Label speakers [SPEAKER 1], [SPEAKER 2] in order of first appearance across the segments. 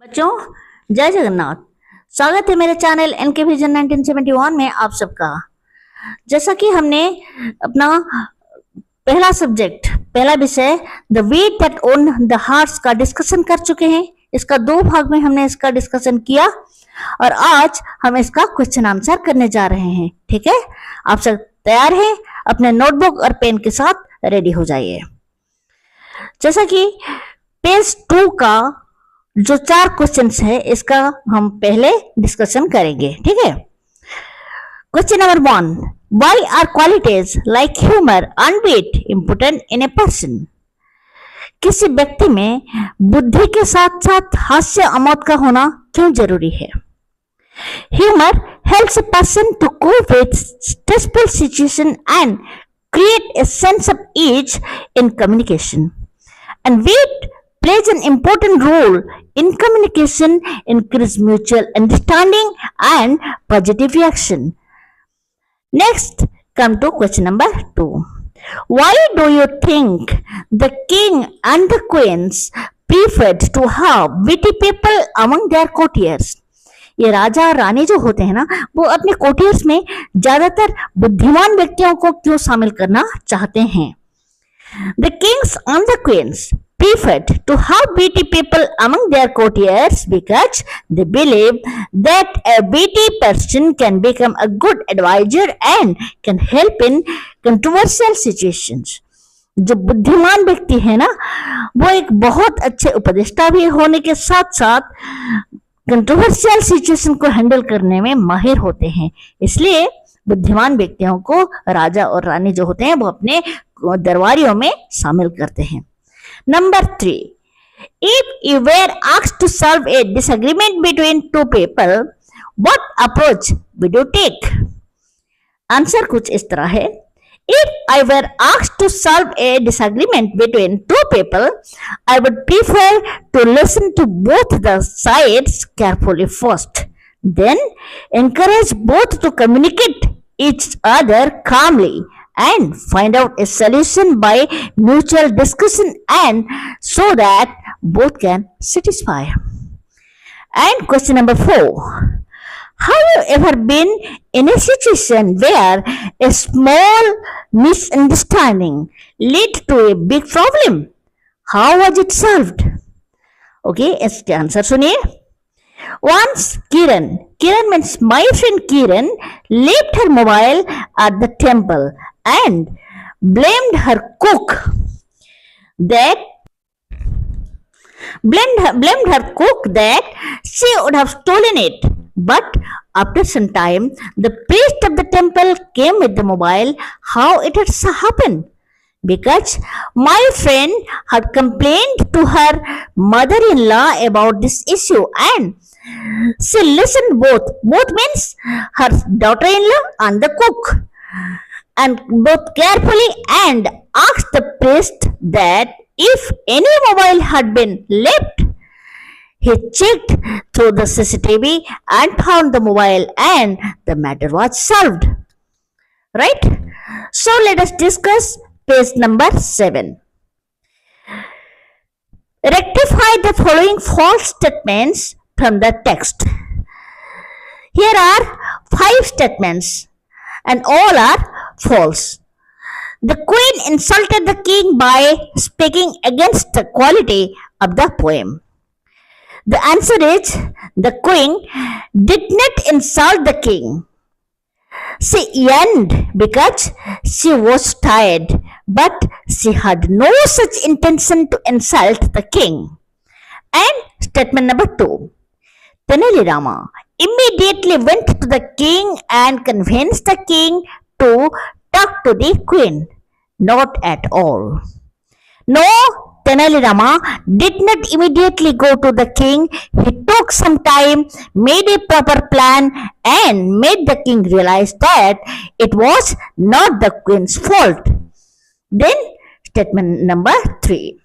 [SPEAKER 1] बच्चों, जय जगन्नाथ। स्वागत है मेरे चैनल एनके विजन 1971 में आप सबका। जैसा कि हमने अपना पहला विषय the wit that won the hearts का डिस्कशन कर चुके हैं। इसका 2 भाग में हमने इसका डिस्कशन किया और आज हम इसका क्वेश्चन आंसर करने जा रहे हैं। ठीक है, आप सब तैयार हैं? अपने नोटबुक और पेन के साथ रेडी हो जाइए। जैसा कि पेज 2 का जो 4 क्वेश्चंस है इसका हम पहले डिस्कशन करेंगे। ठीक है, question number 1, why are qualities like humour and wit important in a person? किसी व्यक्ति में बुद्धि के साथ साथ हास्य अमोद का होना क्यों जरूरी है? Humour helps a person to cope with stressful situation and create a sense of ease in communication. And weight plays an important role in communication, increase mutual understanding and positive reaction. Next, come to question number 2. Why do you think the king and the queens preferred to have witty people among their courtiers? ये राजा और रानी जो होते हैं ना, वो अपने courtiers में ज्यादातर बुद्धिमान व्यक्तियों को क्यों शामिल करना चाहते हैं? The kings and the queens preferred to have witty people among their courtiers because they believe that a witty person can become a good advisor and can help in controversial situations. जो बुद्धिमान व्यक्ति है ना, वो एक बहुत अच्छे उपदेष्टा भी होने के साथ साथ कंट्रोवर्शियल सिचुएशन को हैंडल करने में माहिर होते हैं। इसलिए बुद्धिमान व्यक्तियों को राजा और रानी जो होते हैं वो अपने दरबारियों में शामिल करते हैं। Number 3, if you were asked to solve a disagreement between 2 people, what approach would you take? Answer कुछ इस तरह है, if I were asked to solve a disagreement between 2 people, I would prefer to listen to both the sides carefully first, then encourage both to communicate each other calmly and find out a solution by mutual discussion and so that both can satisfy. And question number 4. Have you ever been in a situation where a small misunderstanding led to a big problem? How was it solved? Okay, इसके answer सुनिए। Once Kiran means my friend Kiran left her mobile at the temple and blamed her cook that she would have stolen it. But after some time, the priest of the temple came with the mobile. How it had happened? Because my friend had complained to her mother-in-law about this issue and she listened both means her daughter-in-law and the cook, and both carefully and asked the priest that if any mobile had been left. He checked through the CCTV and found the mobile and the matter was solved. Right? So let us discuss page number 7. Rectify the following false statements from the text. Here are 5 statements and all are false. The queen insulted the king by speaking against the quality of the poem. The answer is the queen did not insult the king. She yearned because she was tired, but she had no such intention to insult the king. And statement number 2. Tenali Rama immediately went to the king and convinced the king to talk to the queen. Not at all. No, Tenali Rama did not immediately go to the king. He took some time, made a proper plan and made the king realize that it was not the queen's fault. Then statement number 3.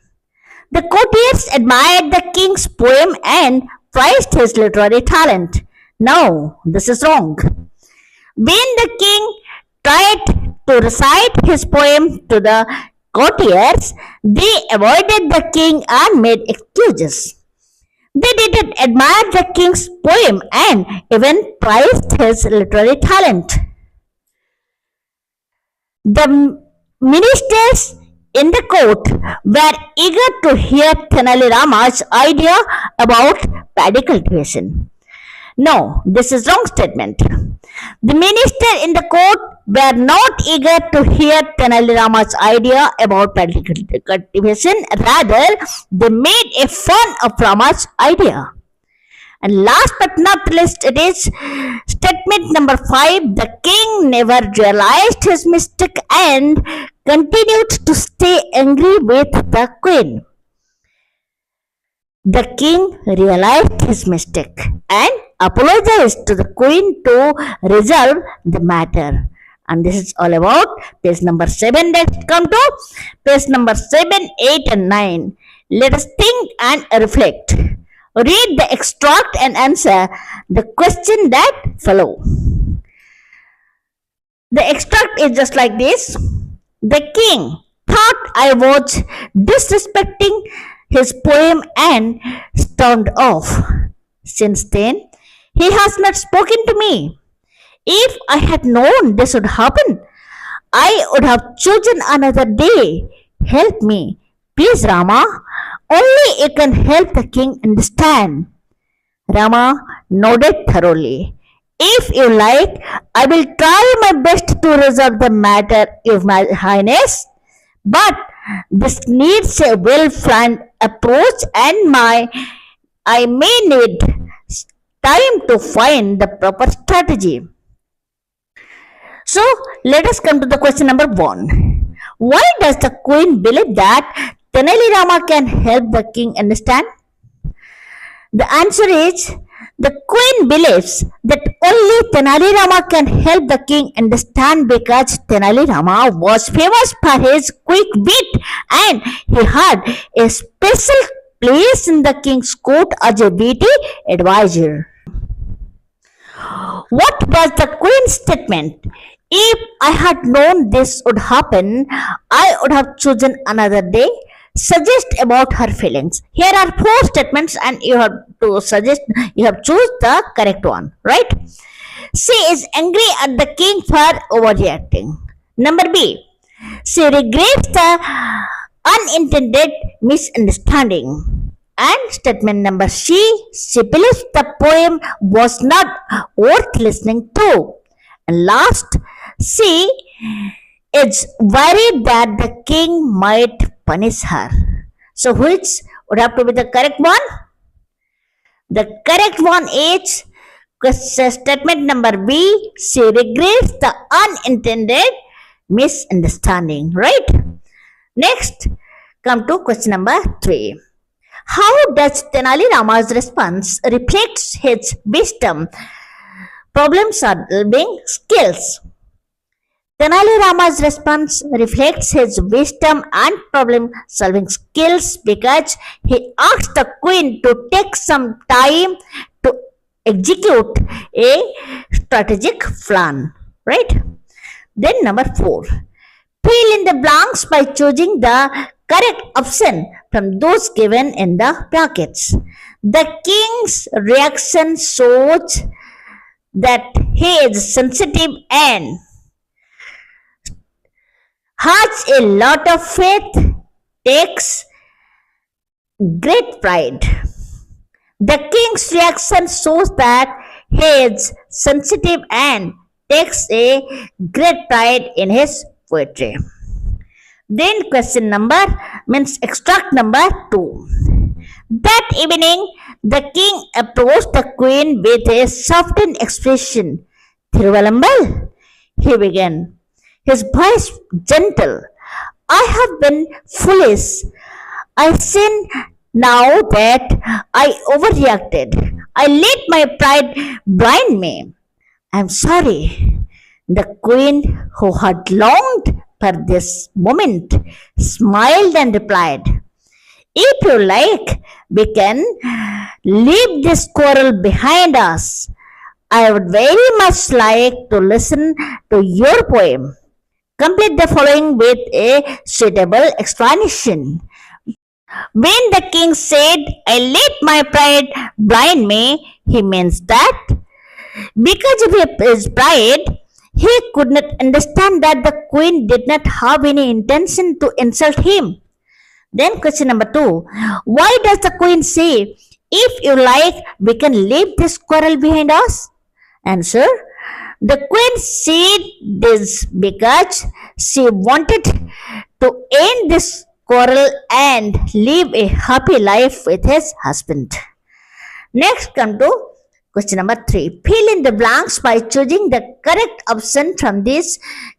[SPEAKER 1] The courtiers admired the king's poem and praised his literary talent. No, this is wrong. When the king tried to recite his poem to the courtiers, they avoided the king and made excuses. They didn't admire the king's poem and even praised his literary talent. The ministers in the court were eager to hear Tenali Rama's idea about paddy cultivation. No, this is wrong statement. The minister in the court were not eager to hear Tenali Rama's idea about paddy cultivation. Rather, they made a fun of Rama's idea. And last but not least, it is statement number 5. The king never realized his mistake and continued to stay angry with the queen. The king realized his mistake and apologized to the queen to resolve the matter. And this is all about page number 7. Let's come to page number 7, 8, and 9. Let us think and reflect. Read the extract and answer the question that follow. The extract is just like this. The king thought I was disrespecting his poem and stormed off. Since then, he has not spoken to me. If I had known this would happen, I would have chosen another day. Help me, please, Rama. Only you can help the king understand. Rama nodded thoroughly. If you like, I will try my best to resolve the matter, Your Highness. But this needs a well-planned approach, and I may need time to find the proper strategy. So let us come to the question number 1. Why does the queen believe that Tenali Rama can help the king understand? The answer is the queen believes that only Tenali Rama can help the king understand because Tenali Rama was famous for his quick wit and he had a special place in the king's court as a witty advisor. What was the queen's statement? If I had known this would happen, I would have chosen another day. Suggest about her feelings. Here are 4 statements and you have to choose the correct one, right? She is angry at the king for overreacting. Number B, she regrets the unintended misunderstanding. And statement number C, she believes the poem was not worth listening to. And last, she is worried that the king might punish her. So which would have to be the correct one? The correct one is statement number B. She regrets the unintended misunderstanding. Right? Next, come to question number 3. How does Tenali Rama's response reflect his wisdom, problem solving skills? Tenali Rama's response reflects his wisdom and problem solving skills because he asked the queen to take some time to execute a strategic plan. Right? Then, number 4. Fill in the blanks by choosing the correct option from those given in the brackets. The king's reaction shows that he is sensitive and has a lot of faith, takes great pride. The king's reaction shows that he is sensitive and takes a great pride in his poetry. Then question number means extract number 2. That evening, the king approached the queen with a softened expression. Thiruvalambal, he began, his voice gentle. I have been foolish. I sin now that I overreacted. I let my pride blind me. I am sorry. The queen, who had longed for this moment, smiled and replied, if you like, we can leave this quarrel behind us. I would very much like to listen to your poem. Complete the following with a suitable explanation. When the king said, I let my pride blind me, he means that because of his pride, he could not understand that the queen did not have any intention to insult him. Then question number 2. Why does the queen say, if you like, we can leave this quarrel behind us? Answer. The queen said this because she wanted to end this quarrel and live a happy life with his husband. Next, come to question number 3. Fill in the blanks by choosing the correct option from this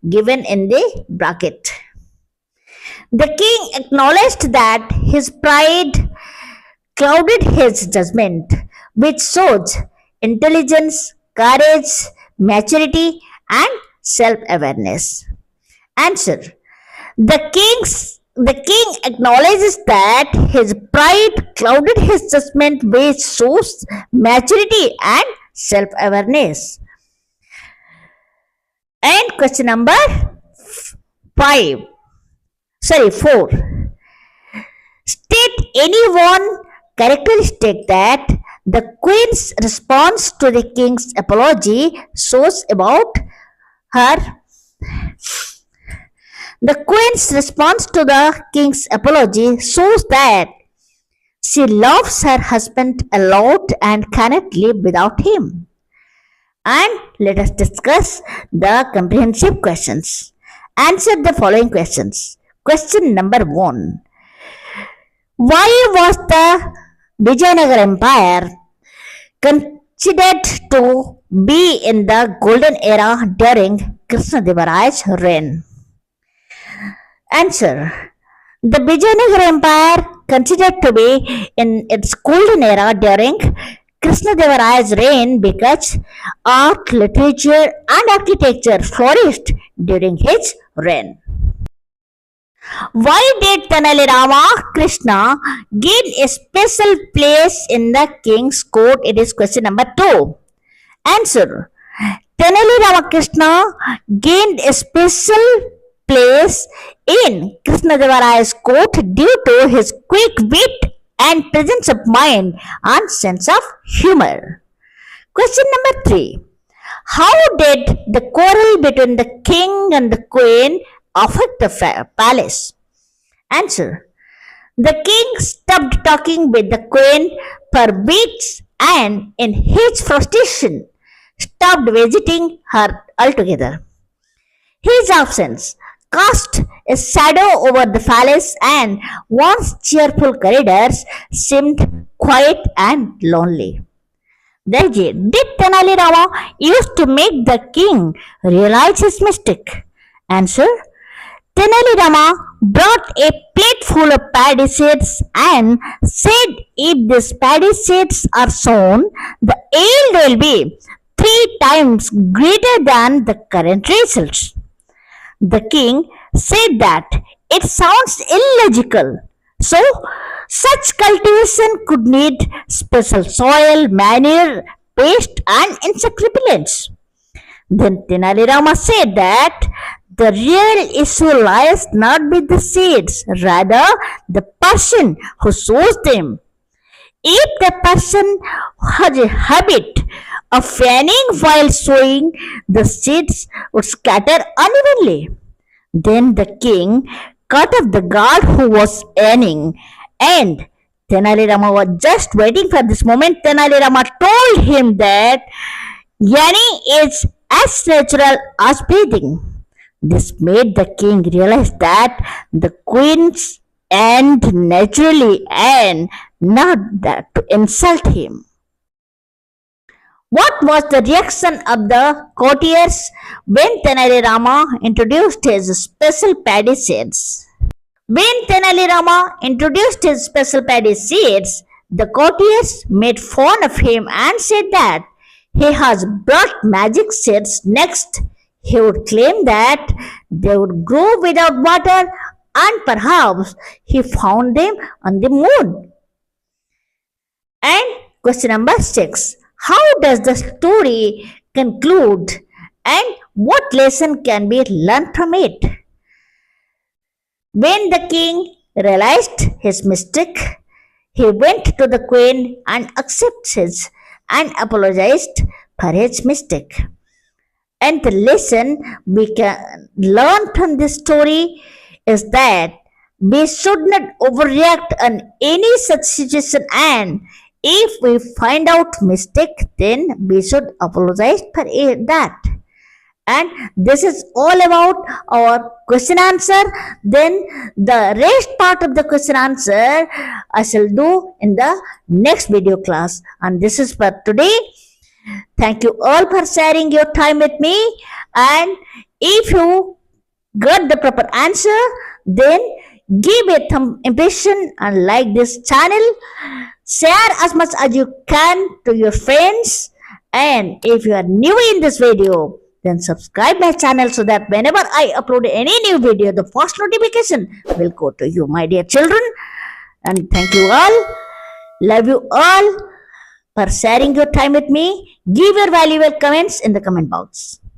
[SPEAKER 1] given in the bracket. The king acknowledged that his pride clouded his judgment, which shows intelligence, courage, maturity, and self awareness. Answer. The king acknowledges that his pride clouded his judgment, which shows maturity and self awareness. And question number 5. 4. State any one characteristic that the queen's response to the king's apology shows about her. The queen's response to the king's apology shows that she loves her husband a lot and cannot live without him. And let us discuss the comprehensive questions. Answer the following questions. Question number 1. Why was the Vijayanagar Empire considered to be in the golden era during Krishnadevaraya's reign? Answer. The Vijayanagar Empire considered to be in its golden era during Krishnadevaraya's reign because art, literature, and architecture flourished during his reign. Why did Tenali Rama Krishna gain a special place in the king's court? It is question number 2. Answer. Tenali Ramakrishna gained a special place in Krishnadevaraya's court due to his quick wit and presence of mind and sense of humor. Question number 3. How did the quarrel between the king and the queen affect the palace? Answer. The king stopped talking with the queen for weeks and in his frustration stopped visiting her altogether. His absence cast a shadow over the palace and once cheerful corridors seemed quiet and lonely. Did Tenali Rama used to make the king realize his mistake? Answer. Tenali Rama brought a plate full of paddy seeds and said if these paddy seeds are sown, the yield will be 3 times greater than the current results. The king said that it sounds illogical. So, such cultivation could need special soil, manure, paste, and insect repellents. Then Tenali Rama said that the real issue lies not with the seeds, rather the person who sows them. If the person has a habit of fanning while sowing, the seeds would scatter unevenly. Then the king cut off the guard who was earning, and Tenali Rama was just waiting for this moment. Tenali Rama told him that yearning is as natural as breathing. This made the king realize that the queens and naturally and not that to insult him. What was the reaction of the courtiers when Tenali Rama introduced his special paddy seeds? When Tenali Rama introduced his special paddy seeds, the courtiers made fun of him and said that he has brought magic seeds. Next, he would claim that they would grow without water and perhaps he found them on the moon. And question number 6. How does the story conclude and what lesson can be learned from it? When the king realized his mistake. He went to the queen and accepted his and apologized for his mistake. And the lesson we can learn from this story is that we should not overreact on any such situation, and if we find out mistake, then we should apologize for that. And this is all about our question answer. Then the rest part of the question answer I shall do in the next video class. And this is for today. Thank you all for sharing your time with me. And if you got the proper answer, then give a thumb impression and like this channel. Share as much as you can to your friends. And if you are new in this video, then subscribe my channel so that whenever I upload any new video, the first notification will go to you, my dear children. And thank you all. Love you all for sharing your time with me. Give your valuable comments in the comment box.